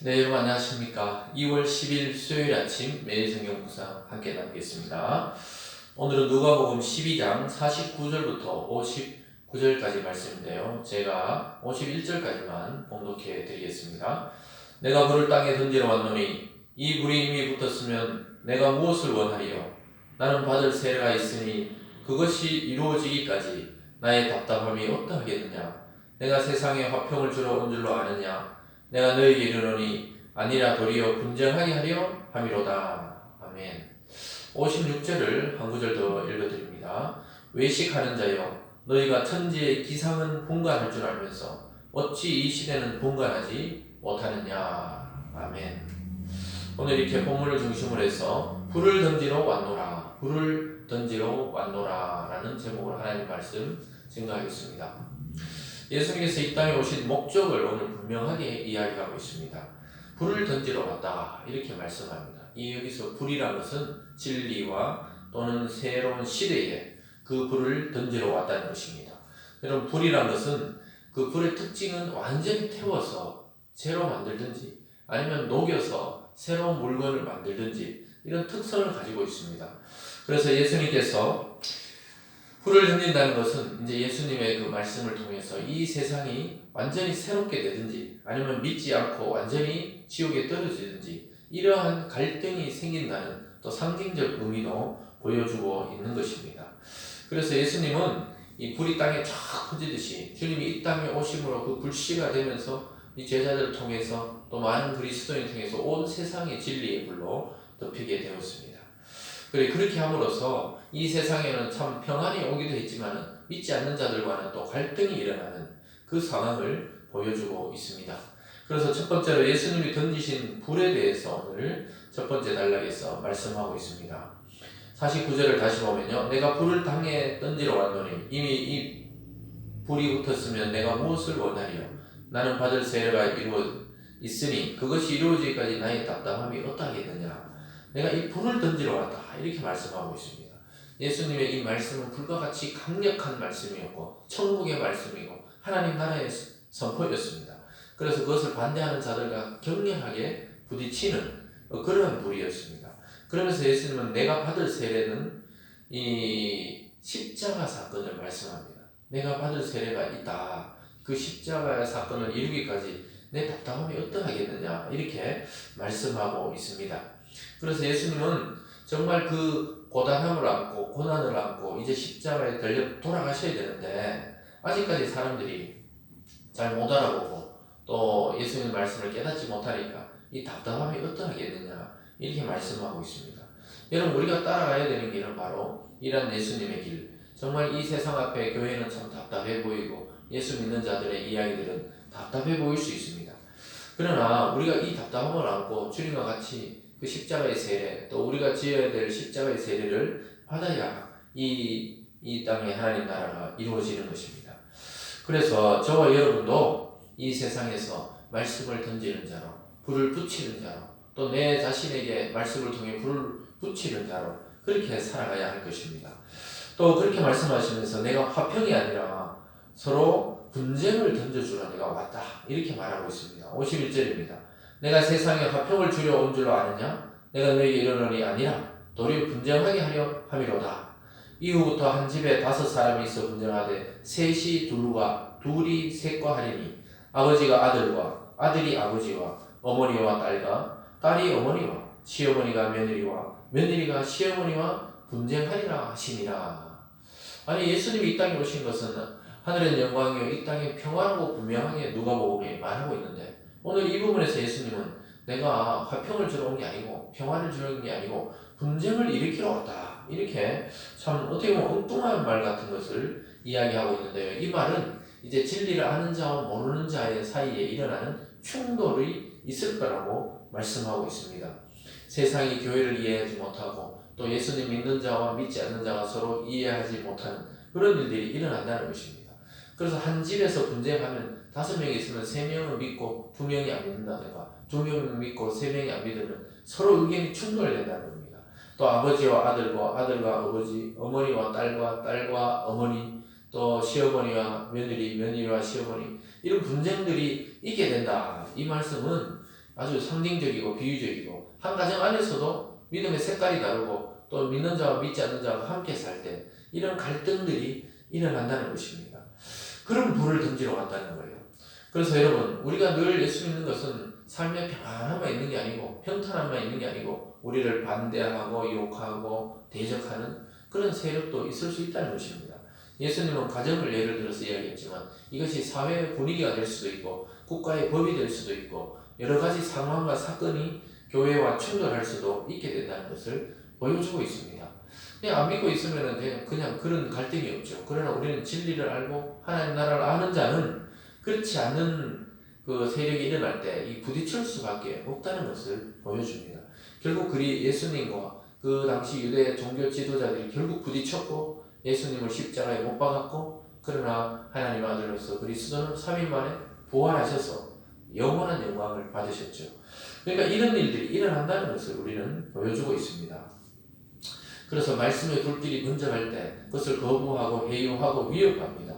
네, 여러분 안녕하십니까. 2월 10일 수요일 아침 매일 성경 묵상 함께 나누겠습니다. 오늘은 누가복음 12장 49절부터 59절까지 말씀인데요. 제가 51절까지만 봉독해 드리겠습니다. 내가 불을 땅에 던지러 왔노니 이 불이 이미 붙었으면 내가 무엇을 원하리요? 나는 받을 세례가 있으니 그것이 이루어지기까지 나의 답답함이 어떠하겠느냐? 내가 세상에 화평을 주러 온 줄로 아느냐? 내가 너에게 이르노니 아니라 도리어 분쟁하게 하려 함이로다. 아멘. 56절을 한 구절 더 읽어드립니다. 외식하는 자여, 너희가 천지의 기상은 분간할 줄 알면서 어찌 이 시대는 분간하지 못하느냐. 아멘. 오늘 이렇게 본문을 중심으로 해서 불을 던지러 왔노라, 불을 던지러 왔노라 라는 제목으로 하나님 말씀 증거하겠습니다. 예수님께서 이 땅에 오신 목적을 오늘 분명하게 이야기하고 있습니다. 불을 던지러 왔다 이렇게 말씀합니다. 이 여기서 불이란 것은 진리와 또는 새로운 시대에 그 불을 던지러 왔다는 것입니다. 여러분, 불이란 것은 그 불의 특징은 완전히 태워서 새로 만들든지 아니면 녹여서 새로운 물건을 만들든지 이런 특성을 가지고 있습니다. 그래서 예수님께서 불을 던진다는 것은 이제 예수님의 그 말씀을 통해서 이 세상이 완전히 새롭게 되든지 아니면 믿지 않고 완전히 지옥에 떨어지든지 이러한 갈등이 생긴다는 또 상징적 의미도 보여주고 있는 것입니다. 그래서 예수님은 이 불이 땅에 쫙 퍼지듯이 주님이 이 땅에 오심으로 그 불씨가 되면서 이 제자들을 통해서 또 많은 그리스도인을 통해서 온 세상의 진리의 불로 덮이게 되었습니다. 그렇게 함으로써 이 세상에는 참 평안이 오기도 했지만 믿지 않는 자들과는 또 갈등이 일어나는 그 상황을 보여주고 있습니다. 그래서 첫 번째로 예수님이 던지신 불에 대해서 오늘 첫 번째 단락에서 말씀하고 있습니다. 49절을 다시 보면요. 내가 불을 땅에 던지러 왔노니 이미 이 불이 붙었으면 내가 무엇을 원하리요? 나는 받을 세례가 이루어 있으니 그것이 이루어지기까지 나의 답답함이 어떠하겠느냐? 내가 이 불을 던지러 왔다 이렇게 말씀하고 있습니다. 예수님의 이 말씀은 불과 같이 강력한 말씀이었고 천국의 말씀이고 하나님 나라의 선포였습니다. 그래서 그것을 반대하는 자들과 격렬하게 부딪히는 그런 불이었습니다. 그러면서 예수님은 내가 받을 세례는 이 십자가 사건을 말씀합니다. 내가 받을 세례가 있다. 그 십자가의 사건을 이루기까지 내 답답함이 어떠하겠느냐 이렇게 말씀하고 있습니다. 그래서 예수님은 정말 그 고단함을 안고 고난을 안고 이제 십자가에 달려 돌아가셔야 되는데 아직까지 사람들이 잘 못 알아보고 또 예수님의 말씀을 깨닫지 못하니까 이 답답함이 어떠하겠느냐 이렇게 말씀하고 있습니다. 여러분, 우리가 따라가야 되는 길은 바로 이런 예수님의 길. 정말 이 세상 앞에 교회는 참 답답해 보이고 예수 믿는 자들의 이야기들은 답답해 보일 수 있습니다. 그러나 우리가 이 답답함을 안고 주님과 같이 그 십자가의 세례, 또 우리가 지어야 될 십자가의 세례를 받아야 이 땅에 하나님 나라가 이루어지는 것입니다. 그래서 저와 여러분도 이 세상에서 말씀을 던지는 자로, 불을 붙이는 자로, 또 내 자신에게 말씀을 통해 불을 붙이는 자로 그렇게 살아가야 할 것입니다. 또 그렇게 말씀하시면서 내가 화평이 아니라 서로 분쟁을 던져주러 내가 왔다 이렇게 말하고 있습니다. 51절입니다. 내가 세상에 화평을 주려 온 줄로 아느냐? 내가 너에게 이르노니 아니라 도리어 분쟁하게 하려 함이로다. 이후부터 한 집에 5 사람이 있어 분쟁하되 셋이 둘이 셋과 하리니 아버지가 아들과 아들이 아버지와 어머니와 딸과 딸이 어머니와 시어머니가 며느리와 며느리가 시어머니와 분쟁하리라 하시니라. 아니, 예수님이 이 땅에 오신 것은 하늘의 영광이요 이 땅에 평화라고 분명하게 누가복음에 말하고 있는데 오늘 이 부분에서 예수님은 내가 화평을 주러 온 게 아니고 평화를 주러 온 게 아니고 분쟁을 일으키러 왔다 이렇게 참 어떻게 보면 엉뚱한 말 같은 것을 이야기하고 있는데요. 이 말은 이제 진리를 아는 자와 모르는 자의 사이에 일어나는 충돌이 있을 거라고 말씀하고 있습니다. 세상이 교회를 이해하지 못하고 또 예수님 믿는 자와 믿지 않는 자가 서로 이해하지 못하는 그런 일들이 일어난다는 것입니다. 그래서 한 집에서 분쟁하면 5명이 있으면 3명은 믿고 2명이 안 믿는다든가 2명은 믿고 3명이 안 믿으면 서로 의견이 충돌된다는 겁니다. 또 아버지와 아들과 아들과 아버지, 어머니와 딸과 딸과 어머니, 또 시어머니와 며느리, 며느리와 시어머니 이런 분쟁들이 있게 된다. 이 말씀은 아주 상징적이고 비유적이고 한 가정 안에서도 믿음의 색깔이 다르고 또 믿는 자와 믿지 않는 자와 함께 살 때 이런 갈등들이 일어난다는 것입니다. 그런 불을 던지러 왔다는 거예요. 그래서 여러분 우리가 늘 예수 믿는 것은 삶의 평안함만 있는 게 아니고 평탄함만 있는 게 아니고 우리를 반대하고 욕하고 대적하는 그런 세력도 있을 수 있다는 것입니다. 예수님은 가정을 예를 들어서 이야기했지만 이것이 사회의 분위기가 될 수도 있고 국가의 법이 될 수도 있고 여러 가지 상황과 사건이 교회와 충돌할 수도 있게 된다는 것을 보여주고 있습니다. 그냥 안 믿고 있으면 그냥 그런 갈등이 없죠. 그러나 우리는 진리를 알고 하나님 나라를 아는 자는 그렇지 않은 그 세력이 일어날 때 이 부딪힐 수밖에 없다는 것을 보여줍니다. 결국 그리 예수님과 그 당시 유대 종교 지도자들이 결국 부딪혔고 예수님을 십자가에 못 박았고 그러나 하나님 아들로서 그리스도는 3일 만에 부활하셔서 영원한 영광을 받으셨죠. 그러니까 이런 일들이 일어난다는 것을 우리는 보여주고 있습니다. 그래서 말씀의 불길이 번져갈 때 그것을 거부하고 회유하고 위협합니다.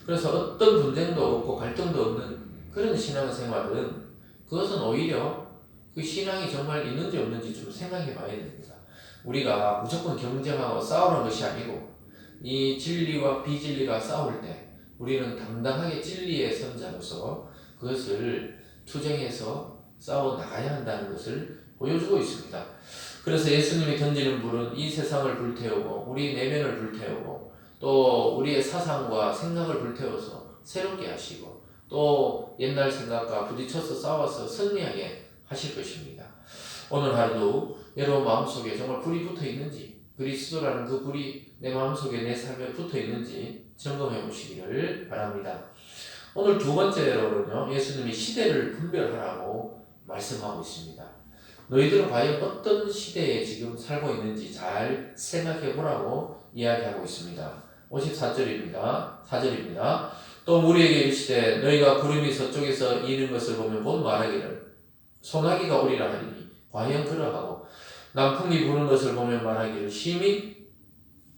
그래서 어떤 분쟁도 없고 갈등도 없는 그런 신앙생활은 그것은 오히려 그 신앙이 정말 있는지 없는지 좀 생각해 봐야 됩니다. 우리가 무조건 경쟁하고 싸우는 것이 아니고 이 진리와 비진리가 싸울 때 우리는 당당하게 진리의 선자로서 그것을 투쟁해서 싸워 나가야 한다는 것을 보여주고 있습니다. 그래서 예수님이 던지는 불은 이 세상을 불태우고 우리 내면을 불태우고 또 우리의 사상과 생각을 불태워서 새롭게 하시고 또 옛날 생각과 부딪혀서 싸워서 승리하게 하실 것입니다. 오늘 하루도 여러분 마음속에 정말 불이 붙어 있는지 그리스도라는 그 불이 내 마음속에 내 삶에 붙어 있는지 점검해 보시기를 바랍니다. 오늘 두 번째로는요, 예수님이 시대를 분별하라고 말씀하고 있습니다. 너희들은 과연 어떤 시대에 지금 살고 있는지 잘 생각해 보라고 이야기하고 있습니다. 54절입니다. 4절입니다. 또 우리에게 이르시되 너희가 구름이 서쪽에서 이는 것을 보면 곧 말하기를 소나기가 오리라 하리니 과연 그러하고 남풍이 부는 것을 보면 말하기를 심히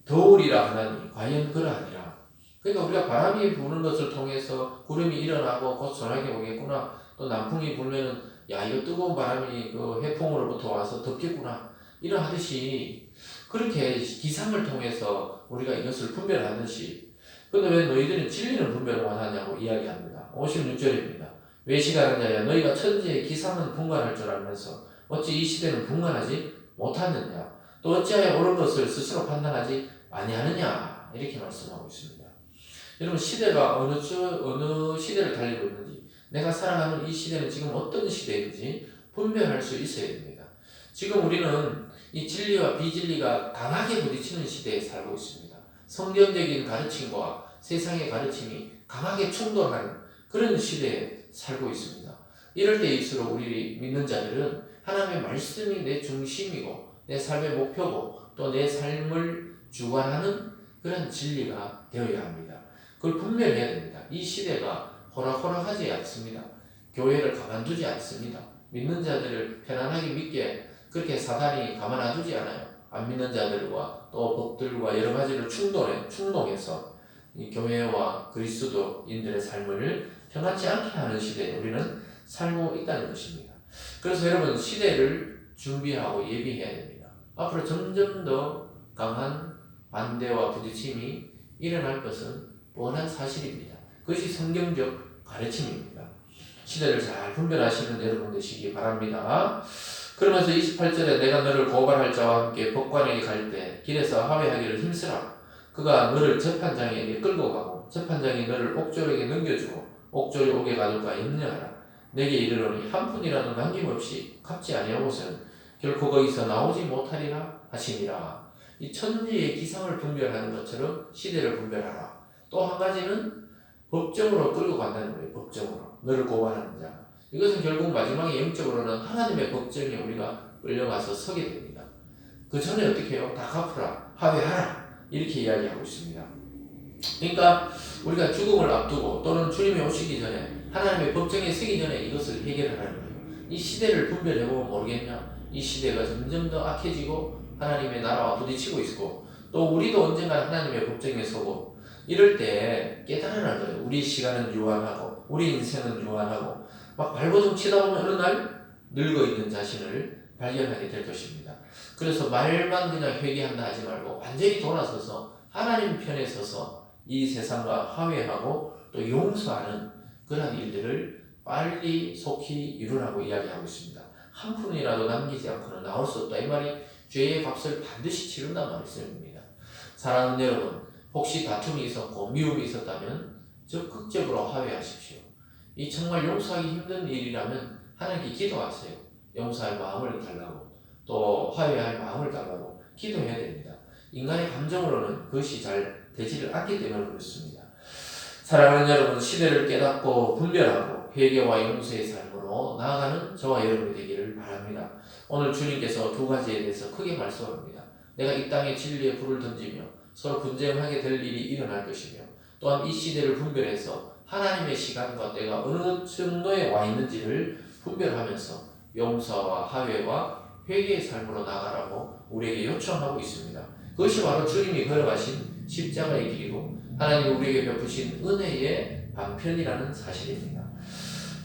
더우리라 하나니 과연 그러하니라. 그러니까 우리가 바람이 부는 것을 통해서 구름이 일어나고 곧 소나기 오겠구나. 또 남풍이 불면은 야 이거 뜨거운 바람이 그 해풍으로부터 와서 덥겠구나. 이러하듯이 그렇게 기상을 통해서 우리가 이것을 분별하듯이 근데 왜 너희들은 진리는 분별을 못하냐고 이야기합니다. 56절입니다. 외식하는 자야 너희가 천지의 기상은 분간할 줄 알면서 어찌 이 시대는 분간하지 못하느냐 또 어찌하여 옳은 것을 스스로 판단하지 아니하느냐 이렇게 말씀하고 있습니다. 여러분 시대가 어느 시대를 달리고 있는지 내가 살아가는 이 시대는 지금 어떤 시대인지 분별할 수 있어야 됩니다. 지금 우리는 이 진리와 비진리가 강하게 부딪히는 시대에 살고 있습니다. 성경적인 가르침과 세상의 가르침이 강하게 충돌하는 그런 시대에 살고 있습니다. 이럴 때일수록 우리 믿는 자들은 하나님의 말씀이 내 중심이고 내 삶의 목표고 또 내 삶을 주관하는 그런 진리가 되어야 합니다. 그걸 분별해야 됩니다. 이 시대가 호락호락하지 않습니다. 교회를 가만두지 않습니다. 믿는 자들을 편안하게 믿게 그렇게 사단이 가만 놔두지 않아요. 안 믿는 자들과 또 법들과 여러 가지를 충동해서 이 교회와 그리스도인들의 삶을 편하지 않게 하는 시대에 우리는 살고 있다는 것입니다. 그래서 여러분 시대를 준비하고 예비해야 됩니다. 앞으로 점점 더 강한 반대와 부딪힘이 일어날 것은 뻔한 사실입니다. 그것이 성경적 가르침입니다. 시대를 잘 분별하시는 여러분 되시기 바랍니다. 그러면서 28절에 내가 너를 고발할 자와 함께 법관에게 갈 때 길에서 화해하기를 힘쓰라. 그가 너를 재판장에게 끌고 가고 재판장이 너를 옥졸에게 넘겨주고 옥졸이 옥에 가둘까 염려하라. 내게 이르노니 한 푼이라도 남김없이 갚지 아니하고서는 결코 거기서 나오지 못하리라 하시니라. 이 천지의 기상을 분별하는 것처럼 시대를 분별하라. 또 한 가지는 법정으로 끌고 간다는 거예요. 법정으로 너를 고발하는 자. 이것은 결국 마지막에 영적으로는 하나님의 법정에 우리가 끌려가서 서게 됩니다. 그 전에 어떻게 해요? 다 갚으라, 화해하라 이렇게 이야기하고 있습니다. 그러니까 우리가 죽음을 앞두고 또는 주님이 오시기 전에 하나님의 법정에 서기 전에 이것을 해결하라는 거예요. 이 시대를 분별해보면 모르겠냐? 이 시대가 점점 더 악해지고 하나님의 나라와 부딪히고 있고 또 우리도 언젠가 하나님의 법정에 서고 이럴 때 깨달으라는 거예요. 우리 시간은 유한하고 우리 인생은 유한하고 막 발버둥 치다 보면 어느 날 늙어 있는 자신을 발견하게 될 것입니다. 그래서 말만 그냥 회개한다 하지 말고 완전히 돌아서서 하나님 편에 서서 이 세상과 화해하고 또 용서하는 그런 일들을 빨리 속히 이루라고 이야기하고 있습니다. 한 푼이라도 남기지 않고는 나올 수 없다. 이 말이 죄의 값을 반드시 치른단 말씀입니다. 사랑하는 여러분, 혹시 다툼이 있었고 미움이 있었다면 적극적으로 화해하십시오. 이 정말 용서하기 힘든 일이라면 하나님께 기도하세요. 용서할 마음을 달라고 또 화해할 마음을 달라고 기도해야 됩니다. 인간의 감정으로는 그것이 잘 되지를 않기 때문에 그렇습니다. 사랑하는 여러분, 시대를 깨닫고 분별하고 회개와 용서의 삶으로 나아가는 저와 여러분이 되기를 바랍니다. 오늘 주님께서 두 가지에 대해서 크게 말씀합니다. 내가 이 땅에 진리의 불을 던지며 서로 분쟁하게 될 일이 일어날 것이며 또한 이 시대를 분별해서 하나님의 시간과 때가 어느 정도에 와 있는지를 분별하면서 용서와 화해와 회개의 삶으로 나가라고 우리에게 요청하고 있습니다. 그것이 바로 주님이 걸어가신 십자가의 길이고 하나님 우리에게 베푸신 은혜의 방편이라는 사실입니다.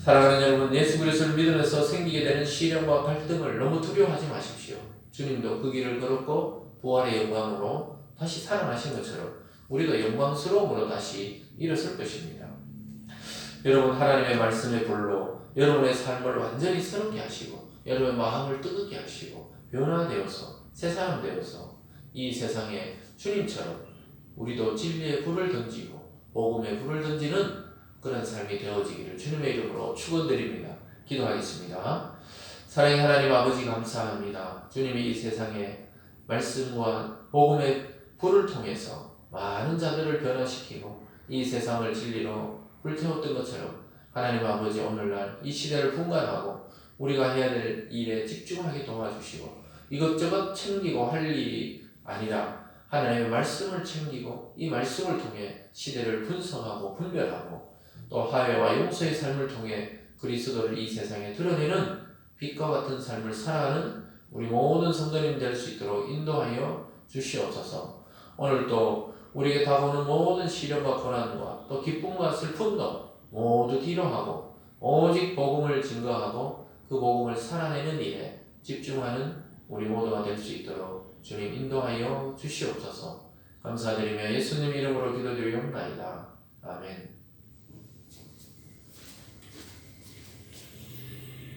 사랑하는 여러분, 예수 그리스도를 믿으면서 생기게 되는 시련과 갈등을 너무 두려워하지 마십시오. 주님도 그 길을 걸었고 부활의 영광으로 다시 살아나신 것처럼 우리도 영광스러움으로 다시 일어설 것입니다. 여러분, 하나님의 말씀의 불로 여러분의 삶을 완전히 새롭게 하시고 여러분의 마음을 뜨겁게 하시고 변화되어서 새 사람 되어서 이 세상에 주님처럼 우리도 진리의 불을 던지고 복음의 불을 던지는 그런 삶이 되어지기를 주님의 이름으로 축원드립니다. 기도하겠습니다. 사랑의 하나님 아버지, 감사합니다. 주님이 이 세상에 말씀과 복음의 불을 통해서 많은 자들을 변화시키고 이 세상을 진리로 불태웠던 것처럼 하나님 아버지, 오늘날 이 시대를 분간하고 우리가 해야 될 일에 집중하게 도와주시고 이것저것 챙기고 할 일이 아니라 하나님의 말씀을 챙기고 이 말씀을 통해 시대를 분석하고 분별하고 또 화해와 용서의 삶을 통해 그리스도를 이 세상에 드러내는 빛과 같은 삶을 살아가는 우리 모든 성도님 될 수 있도록 인도하여 주시옵소서. 오늘도 우리에게 다가오는 모든 시련과 고난과 또 기쁨과 슬픔도 모두 뒤로 하고 오직 복음을 증거하고 그 복음을 살아내는 일에 집중하는 우리 모두가 될 수 있도록 주님 인도하여 주시옵소서. 감사드리며 예수님 이름으로 기도드리옵나이다. 아멘.